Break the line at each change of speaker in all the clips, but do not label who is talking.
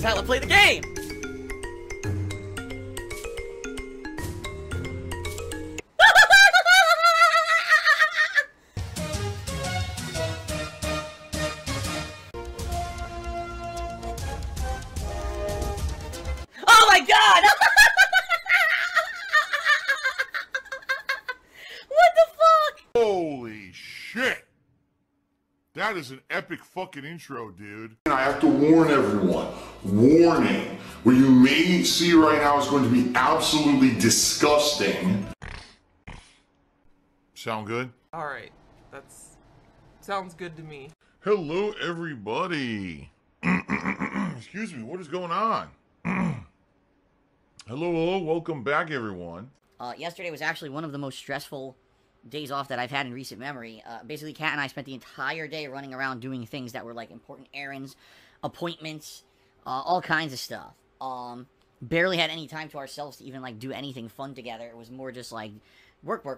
is how I play the game! Oh my god! What the fuck?
Holy shit! That is an epic fucking intro, dude. And I have to warn everyone. Warning. What you may see right now is going to be absolutely disgusting. Sound good?
Alright, sounds good to me.
Hello, everybody. Excuse me, what is going on? Hello, welcome back, everyone.
Yesterday was actually one of the most stressful days off that I've had in recent memory. Basically, Kat and I spent the entire day running around doing things that were like important errands, appointments, all kinds of stuff. Barely had any time to ourselves to even like do anything fun together. It was more just like work, and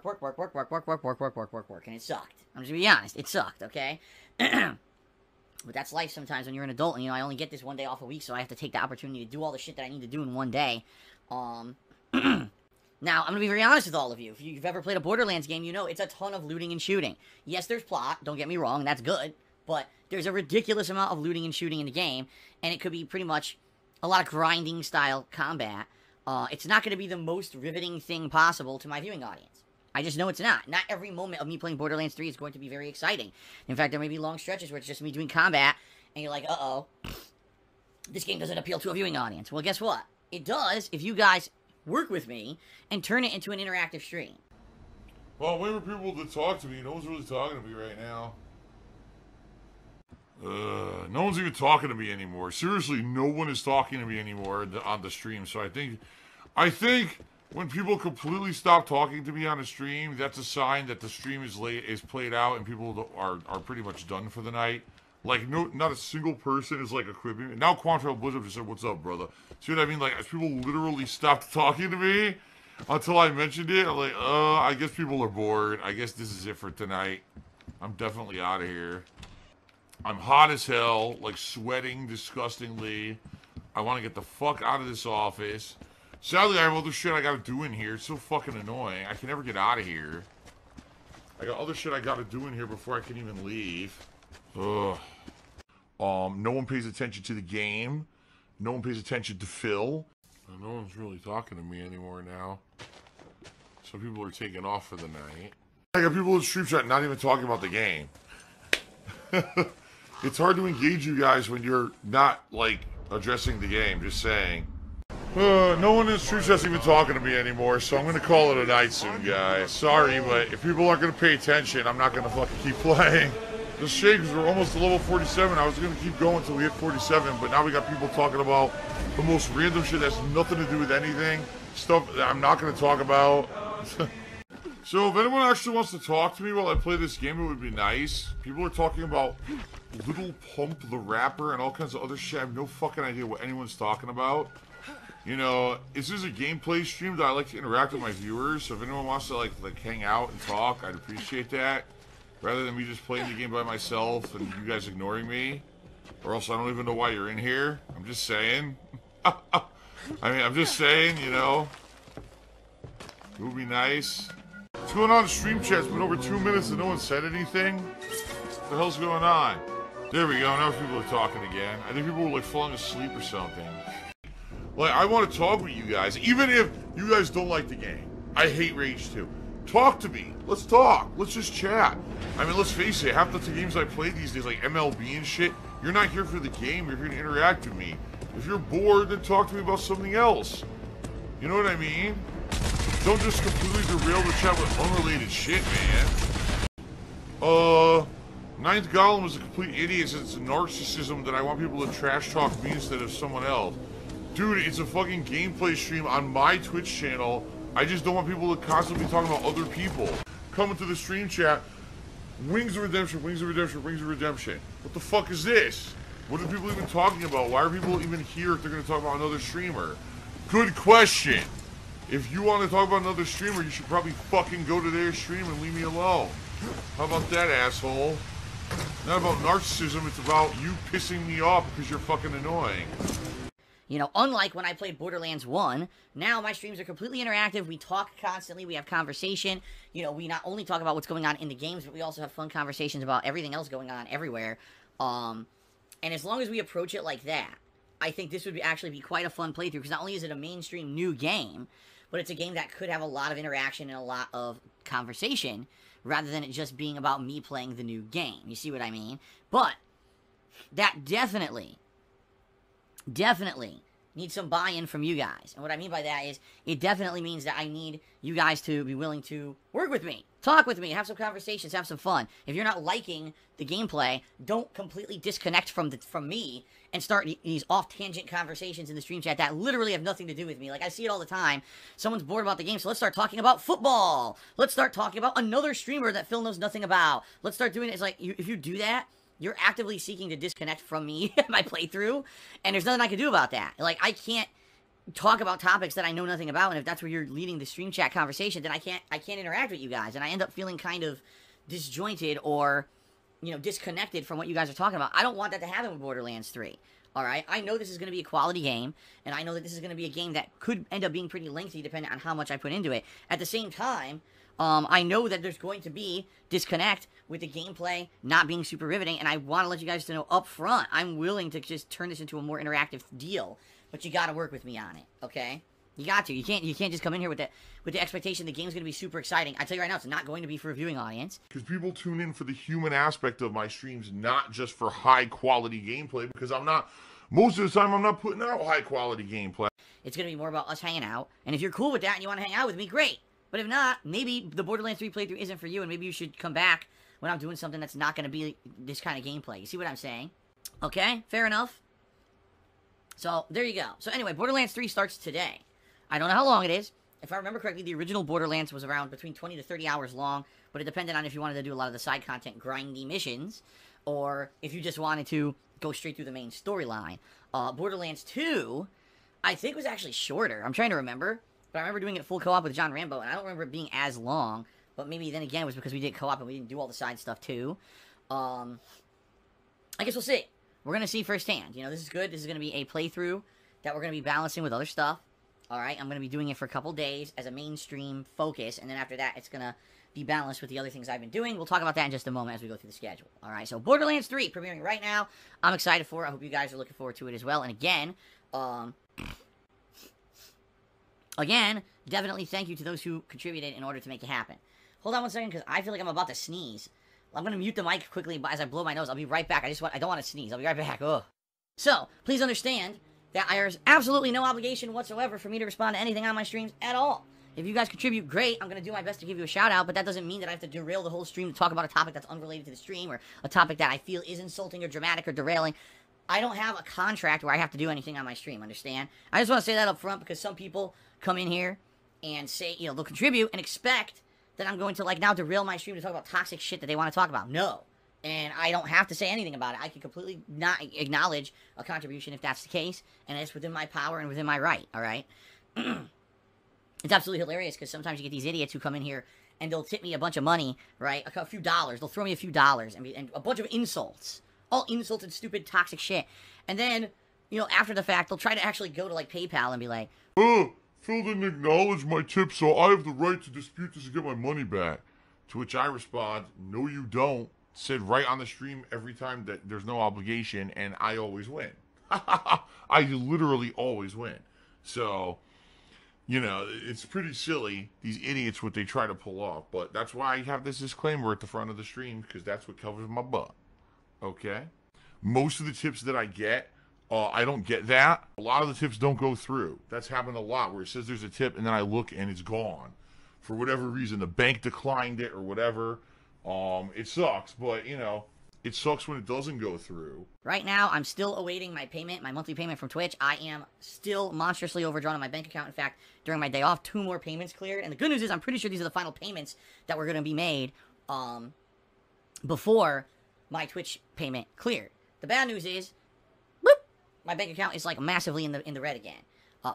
it sucked. I'm just gonna be honest, it sucked, okay? But that's life sometimes when you're an adult, and you know, I only get this one day off a week, so I have to take the opportunity to do all the shit that I need to do in one day. Now, I'm gonna be very honest with all of you. If you've ever played a Borderlands game, you know it's a ton of looting and shooting. Yes, there's plot, don't get me wrong, that's good, but there's a ridiculous amount of looting and shooting in the game, and it could be pretty much a lot of grinding style combat. It's not gonna be the most riveting thing possible to my viewing audience. I just know it's not. Not every moment of me playing Borderlands 3 is going to be very exciting. In fact, there may be long stretches where it's just me doing combat, and you're like, uh-oh, this game doesn't appeal to a viewing audience. Well, guess what? It does if you guys work with me and turn it into an interactive stream.
Well, I'm waiting for people to talk to me. No one's really talking to me right now. No one's even talking to me anymore. Seriously, no one is talking to me anymore on the stream. So I think when people completely stop talking to me on a stream, that's a sign that the stream is played out and people are pretty much done for the night. Like, not a single person is like equipping me. Now Quantrell Blizzard just said, "What's up, brother?" See what I mean? Like, as people literally stopped talking to me until I mentioned it, I'm like, I guess people are bored. I guess this is it for tonight. I'm definitely out of here. I'm hot as hell, like sweating disgustingly. I want to get the fuck out of this office. Sadly, I have other shit I gotta do in here. It's so fucking annoying. I can never get out of here. I got other shit I gotta do in here before I can even leave. Ugh. No one pays attention to the game. No one pays attention to Phil. No one's really talking to me anymore now. So people are taking off for the night. I got people in stream chat not even talking about the game. It's hard to engage you guys when you're not, like, addressing the game, just saying. No one in stream chat's even talking to me anymore, so I'm gonna call it a night soon, guys. Sorry, but if people aren't gonna pay attention, I'm not gonna fucking keep playing. It's a shame because we're almost to level 47. I was going to keep going until we hit 47, but now we got people talking about the most random shit that has nothing to do with anything. Stuff that I'm not going to talk about. So if anyone actually wants to talk to me while I play this game, it would be nice. People are talking about Little Pump the Rapper and all kinds of other shit. I have no fucking idea what anyone's talking about. You know, this is a gameplay stream that I like to interact with my viewers. So if anyone wants to like hang out and talk, I'd appreciate that. Rather than me just playing the game by myself and you guys ignoring me. Or else I don't even know why you're in here. I'm just saying. I mean, I'm just saying, you know. It would be nice. What's going on in stream chat? It's been over 2 minutes and no one said anything. What the hell's going on? There we go. Now people are talking again. I think people were like falling asleep or something. Like, I want to talk with you guys. Even if you guys don't like the game. I hate Rage 2. Talk to me. Let's talk. Let's just chat. I mean, let's face it. Half the games I play these days, like MLB and shit, you're not here for the game. You're here to interact with me. If you're bored, then talk to me about something else. You know what I mean? Don't just completely derail the chat with unrelated shit, man. Ninth Golem is a complete idiot. It's a narcissism that I want people to trash talk me instead of someone else. Dude, it's a fucking gameplay stream on my Twitch channel. I just don't want people to constantly be talking about other people. Coming to the stream chat, Wings of Redemption, Wings of Redemption, Wings of Redemption. What the fuck is this? What are people even talking about? Why are people even here if they're going to talk about another streamer? Good question. If you want to talk about another streamer, you should probably fucking go to their stream and leave me alone. How about that, asshole? Not about narcissism, it's about you pissing me off because you're fucking annoying.
You know, unlike when I played Borderlands 1, now my streams are completely interactive. We talk constantly. We have conversation. You know, we not only talk about what's going on in the games, but we also have fun conversations about everything else going on everywhere. And as long as we approach it like that, I think this would actually be quite a fun playthrough, because not only is it a mainstream new game, but it's a game that could have a lot of interaction and a lot of conversation, rather than it just being about me playing the new game. You see what I mean? But that definitely need some buy-in from you guys. And what I mean by that is, it definitely means that I need you guys to be willing to work with me, talk with me, have some conversations, have some fun. If you're not liking the gameplay, don't completely disconnect from me and start these off-tangent conversations in the stream chat that literally have nothing to do with me. Like, I see it all the time. Someone's bored about the game, so let's start talking about football. Let's start talking about another streamer that Phil knows nothing about. Let's start doing it. It's like, if you do that, you're actively seeking to disconnect from me and my playthrough, and there's nothing I can do about that. Like, I can't talk about topics that I know nothing about, and if that's where you're leading the stream chat conversation, then I can't interact with you guys, and I end up feeling kind of disjointed or, you know, disconnected from what you guys are talking about. I don't want that to happen with Borderlands 3. Alright? I know this is going to be a quality game, and I know that this is going to be a game that could end up being pretty lengthy depending on how much I put into it. At the same time, I know that there's going to be disconnect with the gameplay not being super riveting, and I want to let you guys know up front, I'm willing to just turn this into a more interactive deal, but you got to work with me on it, okay? You got to. You can't just come in here with the expectation the game's going to be super exciting. I tell you right now, it's not going to be for a viewing audience.
Because people tune in for the human aspect of my streams, not just for high-quality gameplay, because most of the time, I'm not putting out high-quality gameplay.
It's going to be more about us hanging out, and if you're cool with that and you want to hang out with me, great. But if not, maybe the Borderlands 3 playthrough isn't for you, and maybe you should come back when I'm doing something that's not going to be this kind of gameplay. You see what I'm saying? Okay, fair enough. So, there you go. So anyway, Borderlands 3 starts today. I don't know how long it is. If I remember correctly, the original Borderlands was around between 20 to 30 hours long, but it depended on if you wanted to do a lot of the side content grindy missions, or if you just wanted to go straight through the main storyline. Borderlands 2, I think, was actually shorter. I'm trying to remember. But I remember doing it full co-op with John Rambo, and I don't remember it being as long. But maybe then again it was because we did co-op and we didn't do all the side stuff too. I guess we'll see. We're going to see firsthand. You know, this is good. This is going to be a playthrough that we're going to be balancing with other stuff. Alright, I'm going to be doing it for a couple days as a mainstream focus, and then after that it's going to be balanced with the other things I've been doing. We'll talk about that in just a moment as we go through the schedule. Alright, so Borderlands 3 premiering right now. I'm excited for it. I hope you guys are looking forward to it as well. And again, definitely thank you to those who contributed in order to make it happen. Hold on one second, because I feel like I'm about to sneeze. I'm going to mute the mic quickly as I blow my nose. I'll be right back. I don't want to sneeze. I'll be right back. Ugh. So, please understand that there's absolutely no obligation whatsoever for me to respond to anything on my streams at all. If you guys contribute, great. I'm going to do my best to give you a shout out, but that doesn't mean that I have to derail the whole stream to talk about a topic that's unrelated to the stream, or a topic that I feel is insulting or dramatic or derailing. I don't have a contract where I have to do anything on my stream, understand? I just want to say that up front, because some people come in here and say, you know, they'll contribute and expect that I'm going to, like, now derail my stream to talk about toxic shit that they want to talk about. No. And I don't have to say anything about it. I can completely not acknowledge a contribution if that's the case, and it's within my power and within my right, alright? It's absolutely hilarious, because sometimes you get these idiots who come in here and they'll tip me a bunch of money, right? A few dollars. They'll throw me a few dollars and a bunch of insults. All insults and stupid, toxic shit. And then, you know, after the fact, they'll try to actually go to, like, PayPal and be like,
Phil didn't acknowledge my tip, so I have the right to dispute this and get my money back. To which I respond, no you don't. Said right on the stream every time that there's no obligation, and I always win. I literally always win. So, you know, it's pretty silly, these idiots, what they try to pull off. But that's why I have this disclaimer at the front of the stream, because that's what covers my butt. Okay? Most of the tips that I get, I don't get that. A lot of the tips don't go through. That's happened a lot, where it says there's a tip, and then I look, and it's gone. For whatever reason, the bank declined it, or whatever. It sucks, but, you know, it sucks when it doesn't go through.
Right now, I'm still awaiting my payment, my monthly payment from Twitch. I am still monstrously overdrawn on my bank account. In fact, during my day off, 2 more payments cleared. And the good news is I'm pretty sure these are the final payments that were going to be made before my Twitch payment cleared. The bad news is, boop, my bank account is, like, massively in the red again.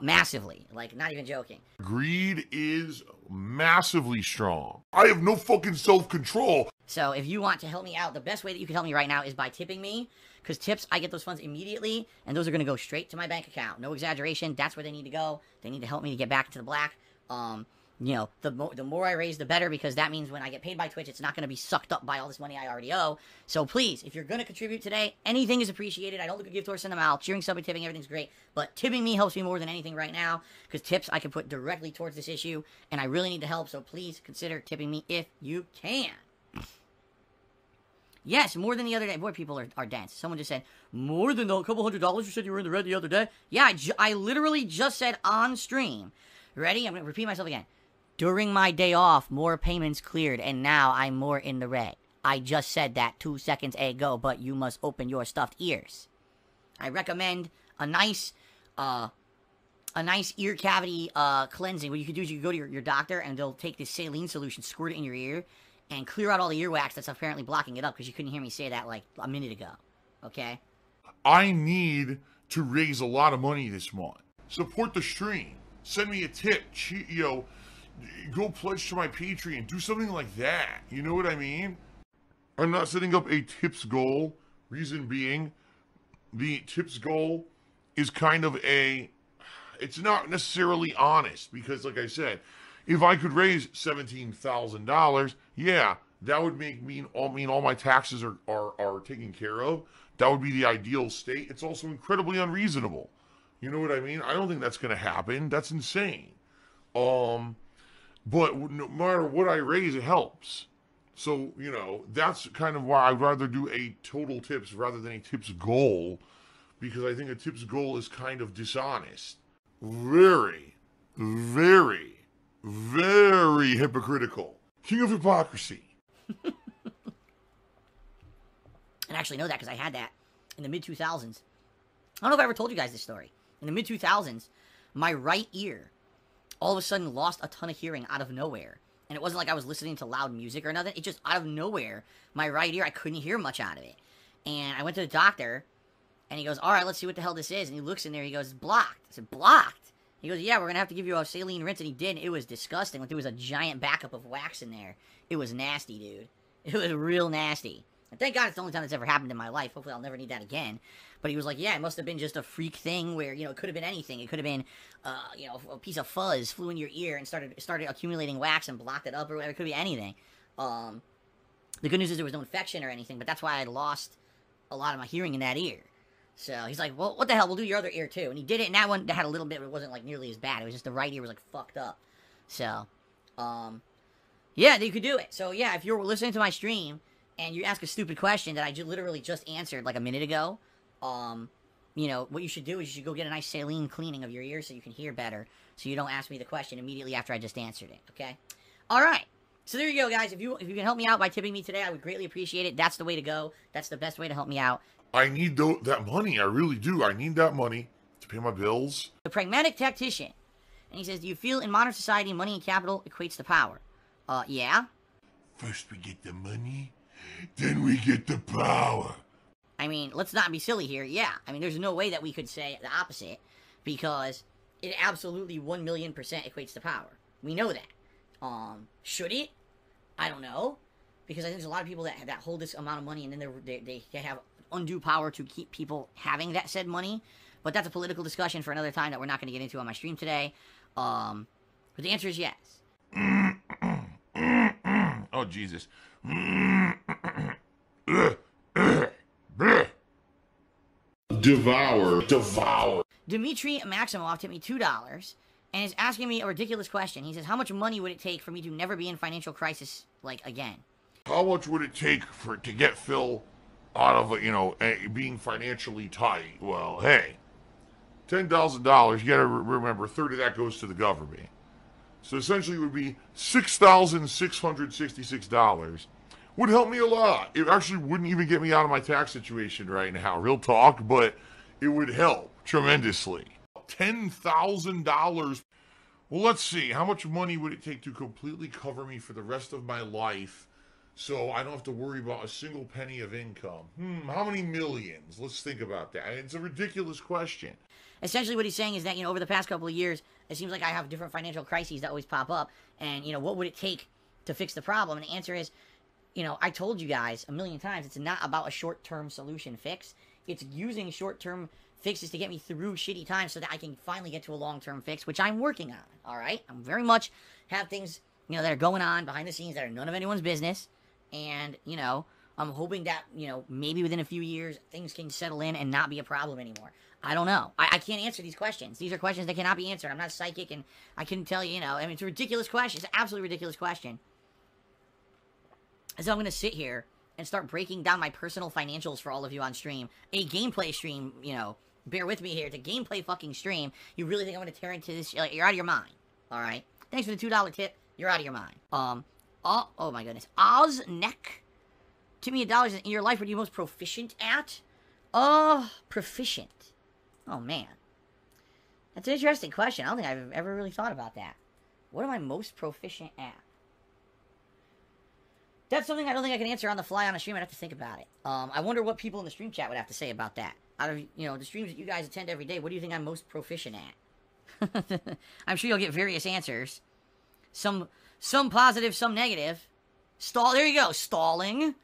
Massively. Like, not even joking.
Greed is massively strong. I have no fucking self-control.
So, if you want to help me out, the best way that you can help me right now is by tipping me. Because tips, I get those funds immediately, and those are going to go straight to my bank account. No exaggeration. That's where they need to go. They need to help me to get back into the black. You know, the more I raise, the better, because that means when I get paid by Twitch, it's not going to be sucked up by all this money I already owe. So please, if you're going to contribute today, anything is appreciated. I don't look at gift or send them out. Cheering, subbing, tipping, everything's great. But tipping me helps me more than anything right now, because tips I can put directly towards this issue, and I really need the help. So please consider tipping me if you can. Yes, more than the other day. Boy, people are dense. Someone just said, more than a couple $100 you said you were in the red the other day? Yeah, I literally just said on stream. Ready? I'm going to repeat myself again. During my day off, more payments cleared, and now I'm more in the red. I just said that 2 seconds ago, but you must open your stuffed ears. I recommend a nice ear cavity cleansing. What you can do is you can go to your doctor, and they'll take this saline solution, squirt it in your ear, and clear out all the earwax that's apparently blocking it up, because you couldn't hear me say that like a minute ago. Okay?
I need to raise a lot of money this month. Support the stream. Send me a tip. You know, go pledge to my Patreon. Do something like that. You know what I mean? I'm not setting up a tips goal. Reason being, the tips goal is kind of it's not necessarily honest, because like I said, if I could raise $17,000, yeah, that would mean all my taxes are taken care of. That would be the ideal state. It's also incredibly unreasonable. You know what I mean? I don't think that's going to happen. That's insane. But no matter what I raise, it helps. So, you know, that's kind of why I'd rather do a total tips rather than a tips goal, because I think a tips goal is kind of dishonest. Very, very, very hypocritical. King of hypocrisy.
And I actually know that because I had that in the mid-2000s. I don't know if I ever told you guys this story. In the mid-2000s, my right ear all of a sudden lost a ton of hearing out of nowhere. And it wasn't like I was listening to loud music or nothing. It just, out of nowhere, my right ear, I couldn't hear much out of it. And I went to the doctor, and he goes, all right, let's see what the hell this is. And he looks in there, he goes, it's blocked. I said, blocked? He goes, yeah, we're going to have to give you a saline rinse. And he did, and it was disgusting. Like, there was a giant backup of wax in there. It was nasty, dude. It was real nasty. And thank God it's the only time that's ever happened in my life. Hopefully I'll never need that again. But he was like, yeah, it must have been just a freak thing where, you know, it could have been anything. It could have been, you know, a piece of fuzz flew in your ear and started accumulating wax and blocked it up or whatever. It could be anything. The good news is there was no infection or anything, but that's why I lost a lot of my hearing in that ear. So he's like, well, what the hell? We'll do your other ear too. And he did it, and that one had a little bit, but it wasn't like nearly as bad. It was just the right ear was like fucked up. So, yeah, you could do it. So yeah, if you're listening to my stream and you ask a stupid question that I literally just answered like a minute ago, you know, what you should do is you should go get a nice saline cleaning of your ears so you can hear better, so you don't ask me the question immediately after I just answered it, okay? All right. So there you go, guys. If you can help me out by tipping me today, I would greatly appreciate it. That's the way to go. That's the best way to help me out.
I need that money. I really do. I need that money to pay my bills.
The pragmatic tactician. And he says, do you feel in modern society money and capital equates to power? Yeah.
First we get the money, then we get the power.
I mean, let's not be silly here. Yeah, I mean, there's no way that we could say the opposite, because it absolutely 1,000,000% equates to power. We know that. Should it? I don't know, because I think there's a lot of people that hold this amount of money, and then they have undue power to keep people having that said money. But that's a political discussion for another time that we're not going to get into on my stream today. But the answer is yes.
Oh, Jesus. Devour.
Dmitry Maximov tipped me $2 and is asking me a ridiculous question. He says, how much money would it take for me to never be in financial crisis, like, again?
How much would it take to get Phil out of, you know, being financially tight? Well, hey, $10,000, you gotta remember, a third of that goes to the government. So essentially it would be $6,666. Would help me a lot. It actually wouldn't even get me out of my tax situation right now, real talk, but it would help tremendously. $10,000. Well, let's see. How much money would it take to completely cover me for the rest of my life so I don't have to worry about a single penny of income? How many millions? Let's think about that. It's a ridiculous question.
Essentially what he's saying is that, you know, over the past couple of years, it seems like I have different financial crises that always pop up. And, you know, what would it take to fix the problem? And the answer is, you know, I told you guys a million times, it's not about a short-term solution fix. It's using short-term fixes to get me through shitty times so that I can finally get to a long-term fix, which I'm working on, all right? I'm very much have things, you know, that are going on behind the scenes that are none of anyone's business, and, you know, I'm hoping that, you know, maybe within a few years, things can settle in and not be a problem anymore. I don't know. I can't answer these questions. These are questions that cannot be answered. I'm not psychic, and I couldn't tell you, you know, I mean, it's a ridiculous question. It's an absolutely ridiculous question. And so I'm going to sit here and start breaking down my personal financials for all of you on stream. A gameplay stream, you know, bear with me here. It's a gameplay fucking stream. You really think I'm going to tear into this? Like, you're out of your mind. All right? Thanks for the $2 tip. You're out of your mind. Oh my goodness. Ozneck. Tip me $1 in your life. What are you most proficient at? Proficient. Oh, man. That's an interesting question. I don't think I've ever really thought about that. What am I most proficient at? That's something I don't think I can answer on the fly on a stream. I'd have to think about it. I wonder what people in the stream chat would have to say about that. Out of, you know, the streams that you guys attend every day, what do you think I'm most proficient at? I'm sure you'll get various answers. Some positive, some negative. There you go. Stalling.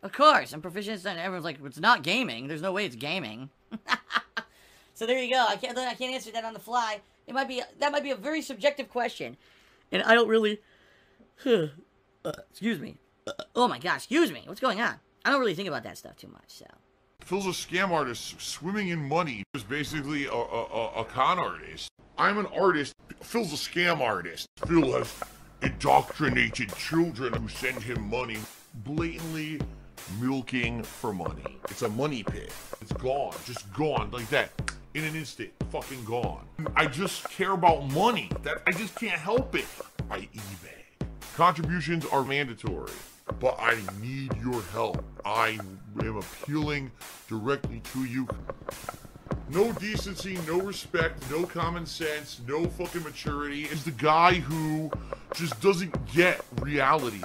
Of course, I'm proficient. And everyone's like, it's not gaming. There's no way it's gaming. So there you go. I can't answer that on the fly. That might be a very subjective question, and I don't really. Excuse me. Oh my gosh, excuse me. What's going on? I don't really think about that stuff too much. So.
Phil's a scam artist swimming in money. He's basically a con artist. I'm an artist. Phil's a scam artist. Phil has indoctrinated children who send him money, blatantly milking for money. It's a money pit. It's gone. Just gone like that. In an instant. Fucking gone. I just care about money. I just can't help it. I eBay. Contributions are mandatory, but I need your help. I am appealing directly to you. No decency, no respect, no common sense, no fucking maturity. Is the guy who just doesn't get reality.